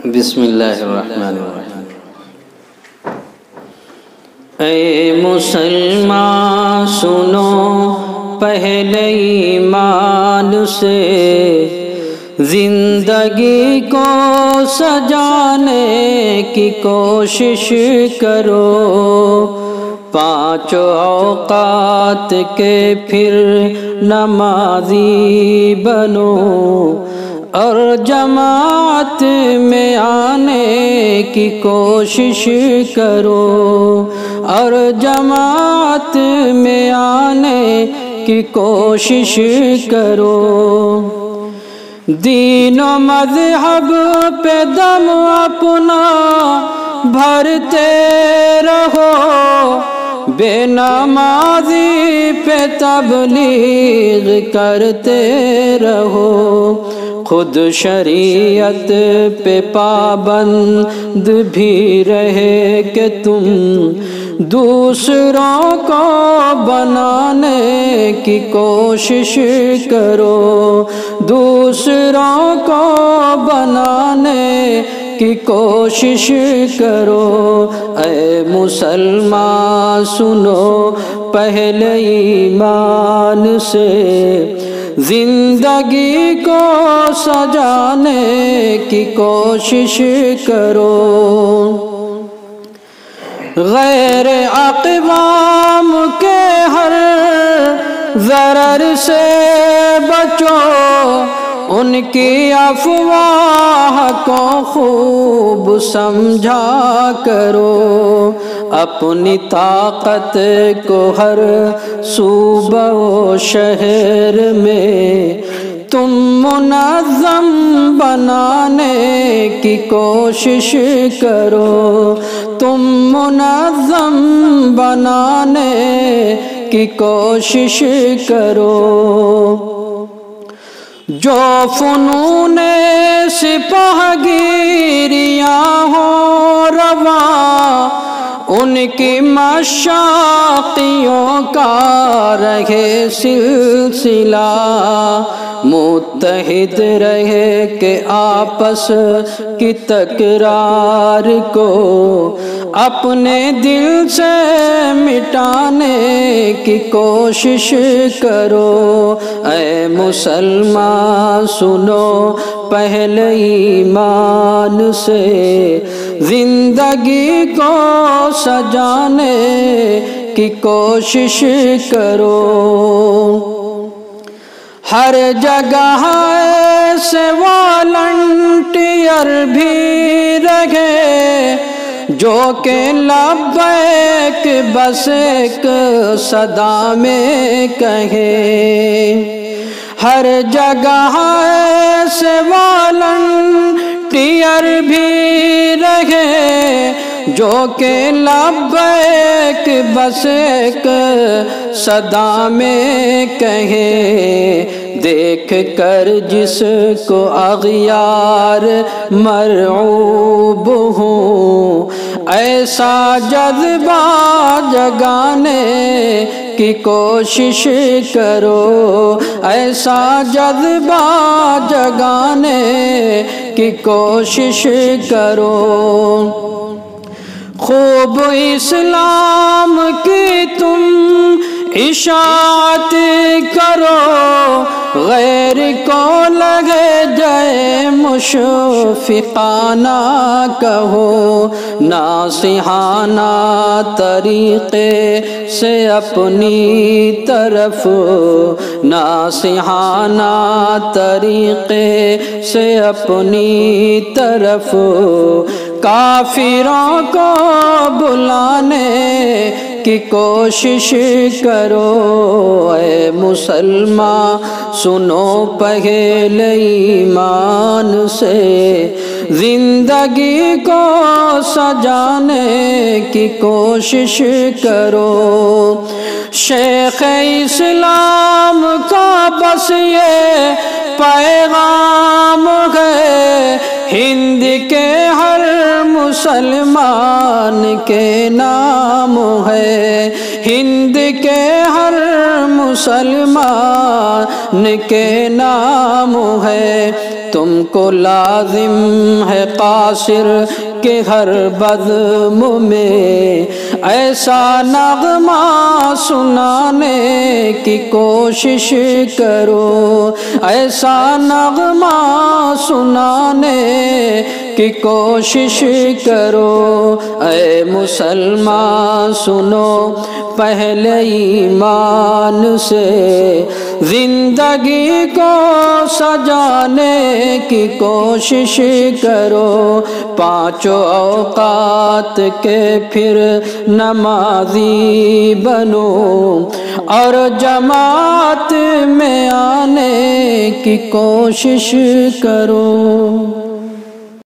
بسم اللہ الرحمن الرحیم۔ اے مسلمان سنو پہلے ایمان سے، زندگی کو سجانے کی کوشش کرو، پانچ اوقات کے پھر نمازی بنو، اور جماعت میں آنے کی کوشش کرو، اور جماعت میں آنے کی کوشش کرو۔ دین و مذہب پہ دم اپنا بھرتے رہو، بے نمازی پہ تبلیغ کرتے رہو، خود شریعت پہ پابند بھی رہے کہ تم دوسروں کو بنانے کی کوشش کرو، دوسروں کو بنانے کی کوشش کرو۔ اے مسلمان سنو پہلے ایمان سے، زندگی کو سجانے کی کوشش کرو، غیر اقوام کے ہر ضرر سے بچو، ان کی افواہ کو خوب سمجھا کرو، اپنی طاقت کو ہر صوبہ و شہر میں تم منظم بنانے کی کوشش کرو، تم منظم بنانے کی کوشش کرو۔ جو فنون سپاہ گیریاں ہوں رواں، ان کی مشاقیوں کا رہے سلسلہ، متحد رہے کہ آپس کی تکرار کو اپنے دل سے مٹانے کی کوشش کرو۔ اے مسلمان سنو پہلے ایمان سے، زندگی کو سجانے کی کوشش کرو، ہر جگہ ایسے والنٹیئر بھی رہے جو کہ لبیک بس ایک صدا میں کہے، ہر جگہ ایسے والنٹیئر بھی رہے جو کہ لبیک بس ایک صدا میں کہے، دیکھ کر جس کو اغیار مرعوب ہوں، ایسا جذبہ جگانے کی کوشش کرو، ایسا جذبہ جگانے کی کوشش کرو۔ خوب اسلام کی تم اشاعت کرو، غیر کو لگے جائے مشفقانہ کہو، ناصحانہ طریقے سے اپنی طرف، ناصحانہ طریقے سے اپنی طرف کافروں کو بلانے کی کوشش کرو۔ اے مسلمان سنو پہلے ایمان سے، زندگی کو سجانے کی کوشش کرو۔ شیخ اسلام کا بس یہ پیغام ہے، ہند کے ہر مسلمان کے نام ہے، ہند کے ہر مسلمان کے نام ہے، تم کو لازم ہے قاصر کہ ہر بزم میں ایسا نغمہ سنانے کی کوشش کرو، ایسا نغمہ سنانے کی کوشش کرو۔ اے مسلمان سنو پہلے ایمان سے زندگی کو سجانے کی کوشش کرو، پانچوں اوقات کے پھر نمازی بنو اور جماعت میں آنے کی کوشش کرو۔